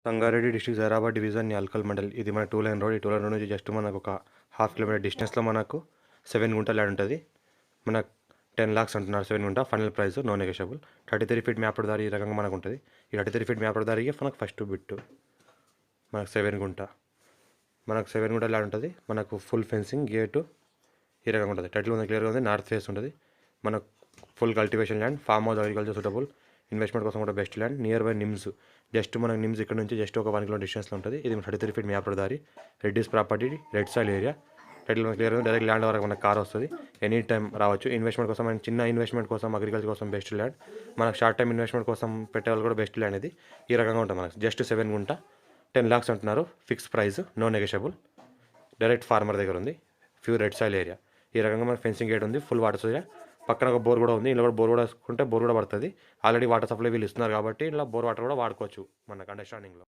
Sangareddy district Zaheerabad division అల్కల్ మండల్. ఇది మన 2 లైన్ రోడ్. ఈ 2 లైన్ రోడ్ నుంచి జస్ట్ మనకు ఒక ½ కిలోమీటర్ డిస్టెన్స్లో మనకు 7 గుంట ల్యాండ్ ఉంటుంది. మనకు 10 lakhs అంటున్నారు 7 గుంట. Final price no negotiable. 33 feet map దారి ఈ రకంగా మనకు ఉంటుంది. ఈ 33 feet మ్యాప్ దారికి మనకు ఫస్ట్ బిట్ మనకు 7 గుంట. మనకు 7 గుంట ల్యాండ్ ఉంటుంది. మనకు ఫుల్ ఫెన్సింగ్ గేటు ఈ రకంగా ఉంటుంది. టైటిల్ ఉంది, క్లియర్గా ఉంది. నార్త్ ఫేస్ ఉంటుంది. మనకు full cultivation land, farm house, agriculture suitable, investment కోసం కూడా best land. Near by NIMS. Just మనకు నిమ్స్ ఇక్కడ నుంచి జస్ట్ ఒక 1 కిలోమీటర్ డిస్టెన్స్లో ఉంటుంది. ఇది 33 feet మ్యాప్ దారి. Reddy's property, red soil area. Title మనకు క్లియర్గా ఉంది. డైరెక్ట్ ల్యాండ్ వరకు మనకు కార్ వస్తుంది. ఎనీ టైం రావచ్చు. ఇన్వెస్ట్మెంట్ కోసం అండ్ చిన్న ఇన్వెస్ట్మెంట్ కోసం, అగ్రికల్చర్ కోసం బెస్ట్ ల్యాండ్. మనకు షార్ట్ టైం ఇన్వెస్ట్మెంట్ కోసం పెట్టేవాళ్ళు కూడా బెస్ట్ ల్యాండ్. ఇది ఈ రకంగా ఉంటుంది. మనకు జస్ట్ 7 గుంట 10 lakhs అంటున్నారు. Fix price, no negotiable. Direct farmer దగ్గర ఉంది. Pure red soil area. ఈ రకంగా మనకు ఫెన్సింగ్ గేట్ ఉంది. Full water supply. పక్కన ఒక బోర్ కూడా ఉంది. ఇందులో కూడా బోర్ కూడా వేసుకుంటే బోర్ కూడా పడుతుంది. ఆల్రెడీ వాటర్ సప్లై వీళ్ళు ఇస్తున్నారు కాబట్టి ఇలా బోర్ వాటర్ కూడా వాడుకోవచ్చు మనకు అండర్స్టాండింగ్లో.